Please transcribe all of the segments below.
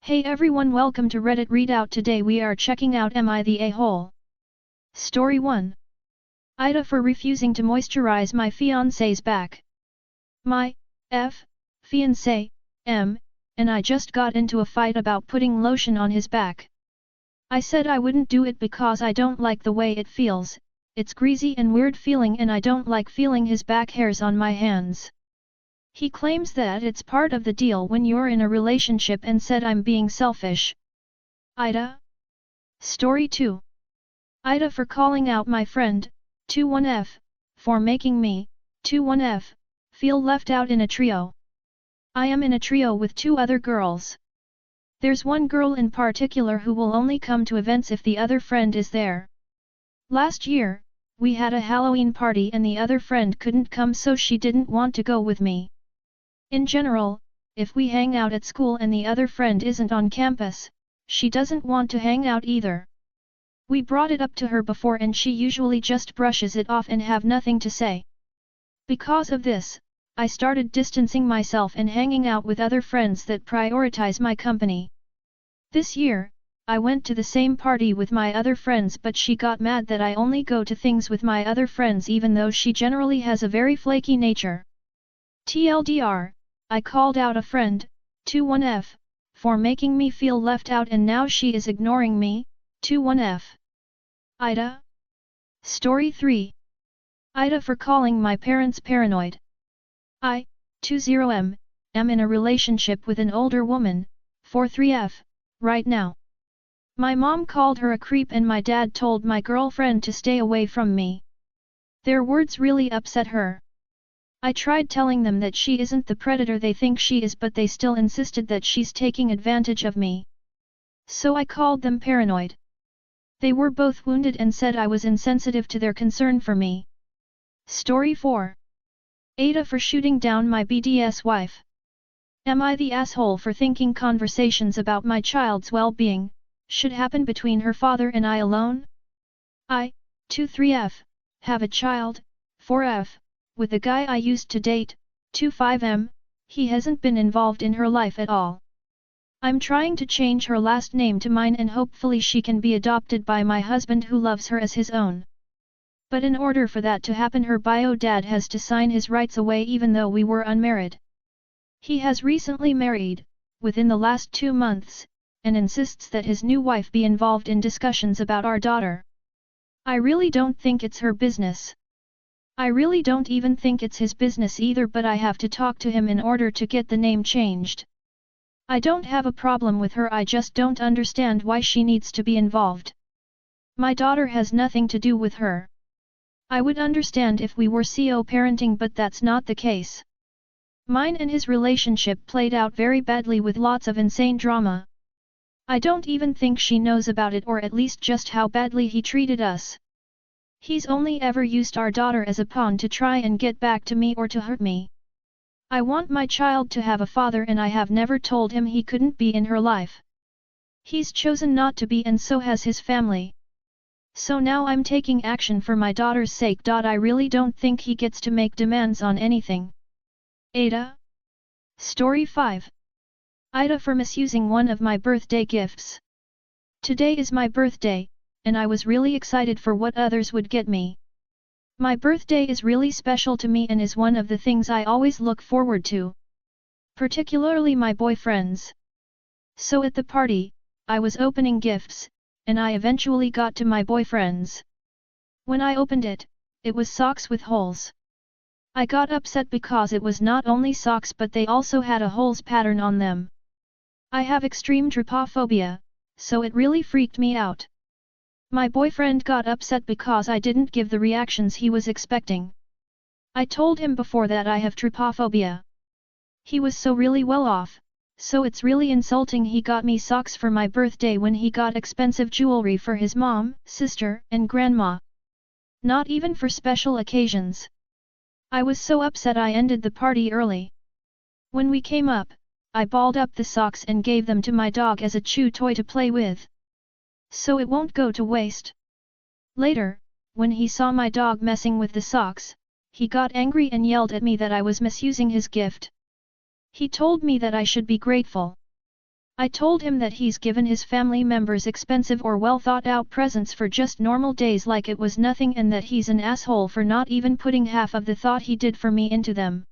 Hey everyone, welcome to Reddit Readout. Today we are checking out Am I the A-hole? Story 1. AITA for refusing to moisturize my fiance's back. My fiancé, and I just got into a fight about putting lotion on his back. I said I wouldn't do it because I don't like the way it feels, it's greasy and weird feeling, and I don't like feeling his back hairs on my hands. He claims that it's part of the deal when you're in a relationship and said I'm being selfish. AITA. Story 2. AITA for calling out my friend, 21F, for making me, 21F, feel left out in a trio. I am in a trio with 2 other girls. There's one girl in particular who will only come to events if the other friend is there. Last year, we had a Halloween party and the other friend couldn't come, so she didn't want to go with me. In general, if we hang out at school and the other friend isn't on campus, she doesn't want to hang out either. We brought it up to her before and she usually just brushes it off and have nothing to say. Because of this, I started distancing myself and hanging out with other friends that prioritize my company. This year, I went to the same party with my other friends, but she got mad that I only go to things with my other friends even though she generally has a very flaky nature. TLDR, I called out a friend, 21F, for making me feel left out and now she is ignoring me, 21F. AITA. Story 3. AITA for calling my parents paranoid. I, 20M, am in a relationship with an older woman, 43F, right now. My mom called her a creep and my dad told my girlfriend to stay away from me. Their words really upset her. I tried telling them that she isn't the predator they think she is, but they still insisted that she's taking advantage of me. So I called them paranoid. They were both wounded and said I was insensitive to their concern for me. Story 4. AITA for shooting down my BDS wife. Am I the asshole for thinking conversations about my child's well-being should happen between her father and I alone? I, 23F, have a child, 4F, with the guy I used to date, 25M, he hasn't been involved in her life at all. I'm trying to change her last name to mine and hopefully she can be adopted by my husband who loves her as his own. But in order for that to happen, her bio dad has to sign his rights away even though we were unmarried. He has recently married, within the last 2 months, and insists that his new wife be involved in discussions about our daughter. I really don't think it's her business. I really don't even think it's his business either, but I have to talk to him in order to get the name changed. I don't have a problem with her, I just don't understand why she needs to be involved. My daughter has nothing to do with her. I would understand if we were co-parenting, but that's not the case. Mine and his relationship played out very badly with lots of insane drama. I don't even think she knows about it, or at least just how badly he treated us. He's only ever used our daughter as a pawn to try and get back to me or to hurt me. I want my child to have a father and I have never told him he couldn't be in her life. He's chosen not to be, and so has his family. So now I'm taking action for my daughter's sake. I really don't think he gets to make demands on anything. AITA. Story 5. AITA for misusing one of my birthday gifts. Today is my birthday, and I was really excited for what others would get me. My birthday is really special to me and is one of the things I always look forward to. Particularly my boyfriend's. So at the party, I was opening gifts, and I eventually got to my boyfriend's. When I opened it, it was socks with holes. I got upset because it was not only socks but they also had a holes pattern on them. I have extreme trypophobia, so it really freaked me out. My boyfriend got upset because I didn't give the reactions he was expecting. I told him before that I have trypophobia. He was so really well off, so it's really insulting he got me socks for my birthday when he got expensive jewelry for his mom, sister, and grandma. Not even for special occasions. I was so upset I ended the party early. When we came up, I balled up the socks and gave them to my dog as a chew toy to play with. So it won't go to waste. Later, when he saw my dog messing with the socks, he got angry and yelled at me that I was misusing his gift. He told me that I should be grateful. I told him that he's given his family members expensive or well thought out presents for just normal days like it was nothing and that he's an asshole for not even putting half of the thought he did for me into them.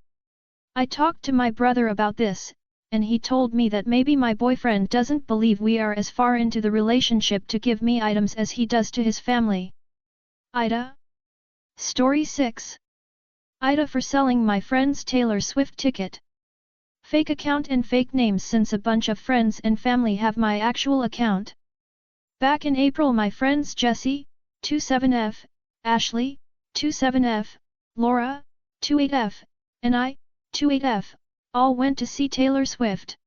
I talked to my brother about this, and he told me that maybe my boyfriend doesn't believe we are as far into the relationship to give me items as he does to his family. AITA? Story 6. AITA for selling my friend's Taylor Swift ticket. Fake account and fake names since a bunch of friends and family have my actual account. Back in April my friends Jessie, 27F, Ashley, 27F, Laura, 28F, and I, 28F, all went to see Taylor Swift.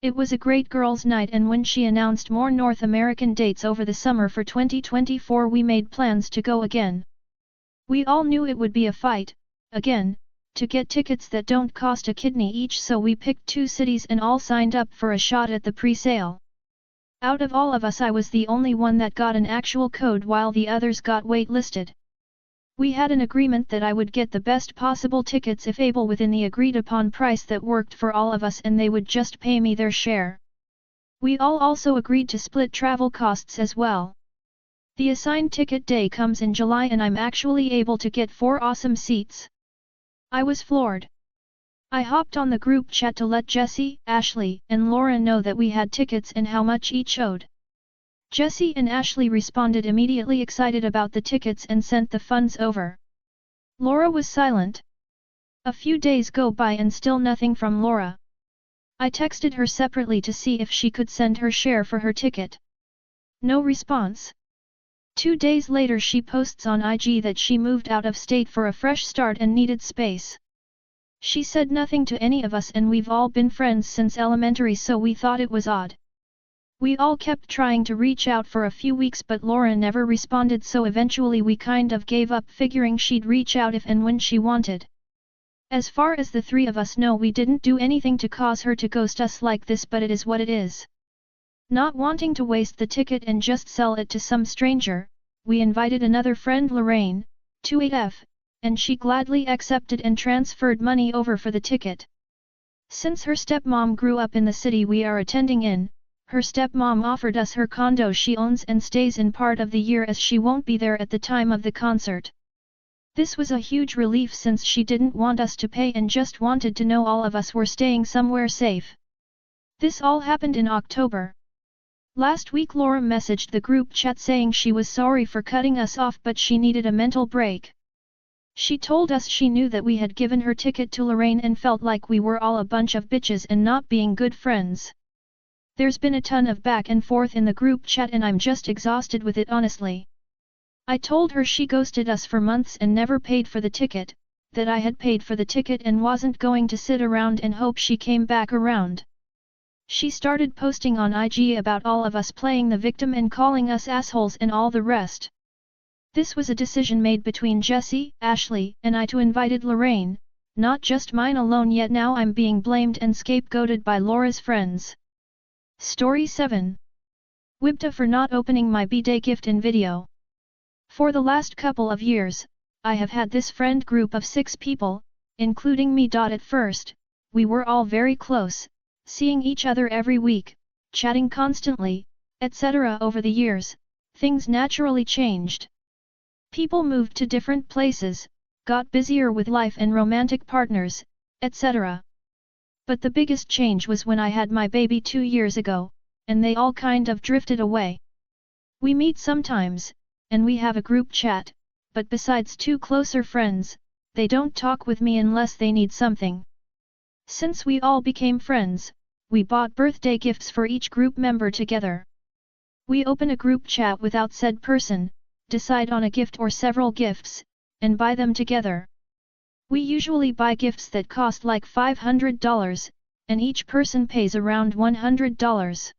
It was a great girls' night and when she announced more North American dates over the summer for 2024 we made plans to go again. We all knew it would be a fight, again, to get tickets that don't cost a kidney each so we picked 2 cities and all signed up for a shot at the pre-sale. Out of all of us I was the only one that got an actual code while the others got wait-listed. We had an agreement that I would get the best possible tickets if able within the agreed upon price that worked for all of us and they would just pay me their share. We all also agreed to split travel costs as well. The assigned ticket day comes in July and I'm actually able to get 4 awesome seats. I was floored. I hopped on the group chat to let Jessie, Ashley, and Laura know that we had tickets and how much each owed. Jessie and Ashley responded immediately excited about the tickets and sent the funds over. Laura was silent. A few days go by and still nothing from Laura. I texted her separately to see if she could send her share for her ticket. No response. 2 days later she posts on IG that she moved out of state for a fresh start and needed space. She said nothing to any of us and we've all been friends since elementary so we thought it was odd. We all kept trying to reach out for a few weeks but Laura never responded so eventually we kind of gave up figuring she'd reach out if and when she wanted. As far as the 3 of us know we didn't do anything to cause her to ghost us like this but it is what it is. Not wanting to waste the ticket and just sell it to some stranger, we invited another friend Lorraine, 28F, and she gladly accepted and transferred money over for the ticket. Since her stepmom grew up in the city we are attending in, her stepmom offered us her condo she owns and stays in part of the year as she won't be there at the time of the concert. This was a huge relief since she didn't want us to pay and just wanted to know all of us were staying somewhere safe. This all happened in October. Last week Laura messaged the group chat saying she was sorry for cutting us off but she needed a mental break. She told us she knew that we had given her ticket to Lorraine and felt like we were all a bunch of bitches and not being good friends. There's been a ton of back and forth in the group chat and I'm just exhausted with it honestly. I told her she ghosted us for months and never paid for the ticket, that I had paid for the ticket and wasn't going to sit around and hope she came back around. She started posting on IG about all of us playing the victim and calling us assholes and all the rest. This was a decision made between Jessie, Ashley, and I to invited Lorraine, not just mine alone yet now I'm being blamed and scapegoated by Laura's friends. Story 7. AITA for not opening my B-Day gift in video. For the last couple of years, I have had this friend group of 6 people, including me. At first, we were all very close, seeing each other every week, chatting constantly, etc. Over the years, things naturally changed. People moved to different places, got busier with life and romantic partners, etc. But the biggest change was when I had my baby 2 years ago, and they all kind of drifted away. We meet sometimes, and we have a group chat, but besides 2 closer friends, they don't talk with me unless they need something. Since we all became friends, we bought birthday gifts for each group member together. We open a group chat without said person, decide on a gift or several gifts, and buy them together. We usually buy gifts that cost like $500, and each person pays around $100.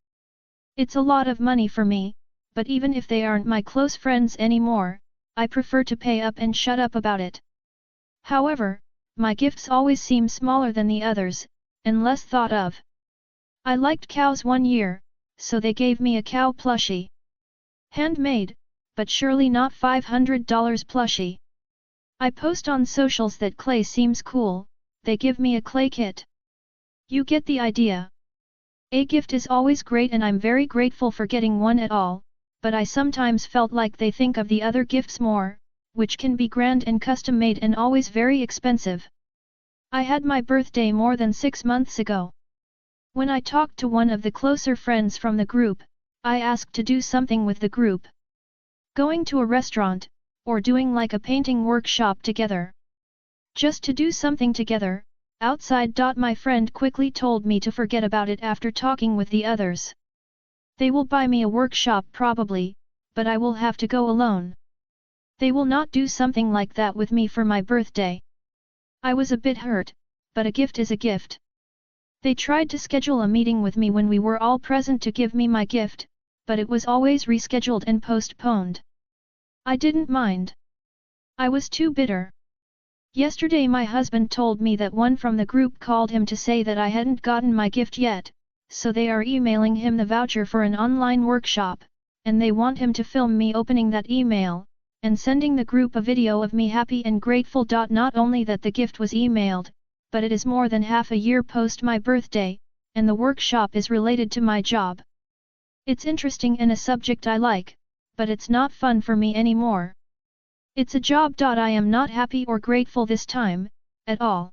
It's a lot of money for me, but even if they aren't my close friends anymore, I prefer to pay up and shut up about it. However, my gifts always seem smaller than the others, and less thought of. I liked cows one year, so they gave me a cow plushie. Handmade, but surely not $500 plushie. I post on socials that clay seems cool, they give me a clay kit. You get the idea. A gift is always great and I'm very grateful for getting one at all, but I sometimes felt like they think of the other gifts more, which can be grand and custom-made and always very expensive. I had my birthday more than 6 months ago. When I talked to one of the closer friends from the group, I asked to do something with the group. Going to a restaurant, or doing like a painting workshop together. Just to do something together, outside. My friend quickly told me to forget about it after talking with the others. They will buy me a workshop probably, but I will have to go alone. They will not do something like that with me for my birthday. I was a bit hurt, but a gift is a gift. They tried to schedule a meeting with me when we were all present to give me my gift, but it was always rescheduled and postponed. I didn't mind. I was too bitter. Yesterday my husband told me that one from the group called him to say that I hadn't gotten my gift yet, so they are emailing him the voucher for an online workshop, and they want him to film me opening that email, and sending the group a video of me happy and grateful. Not only that the gift was emailed, but it is more than half a year post my birthday, and the workshop is related to my job. It's interesting and a subject I like, but it's not fun for me anymore. It's a job. I am not happy or grateful this time, at all.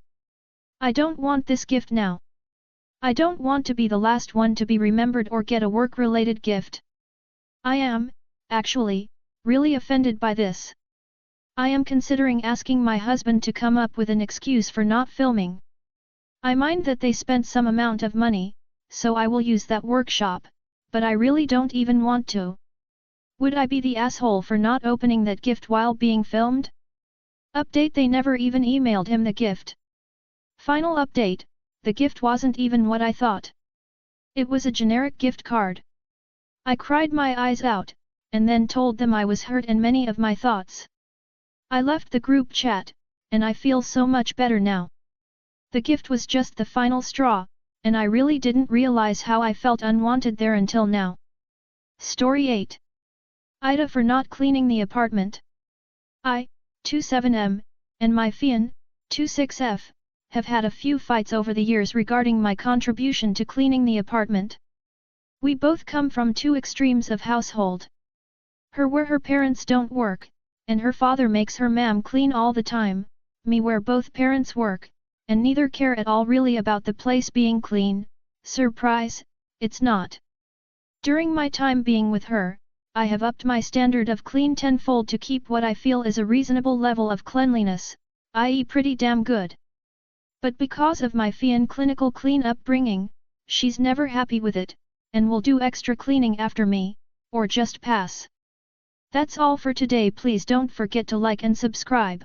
I don't want this gift now. I don't want to be the last one to be remembered or get a work-related gift. I am, actually, really offended by this. I am considering asking my husband to come up with an excuse for not filming. I mind that they spent some amount of money, so I will use that workshop, but I really don't even want to. Would I be the asshole for not opening that gift while being filmed? Update: they never even emailed him the gift. Final update: the gift wasn't even what I thought. It was a generic gift card. I cried my eyes out, and then told them I was hurt and many of my thoughts. I left the group chat, and I feel so much better now. The gift was just the final straw, and I really didn't realize how I felt unwanted there until now. Story 8. AITA for not cleaning the apartment. I, 27M, and my fian, 26F, have had a few fights over the years regarding my contribution to cleaning the apartment. We both come from two extremes of household. Her where her parents don't work, and her father makes her mom clean all the time, me where both parents work, and neither care at all really about the place being clean. Surprise, it's not. During my time being with her, I have upped my standard of clean tenfold to keep what I feel is a reasonable level of cleanliness, i.e. pretty damn good. But because of my fian clinical clean upbringing, she's never happy with it, and will do extra cleaning after me, or just pass. That's all for today. Please don't forget to like and subscribe.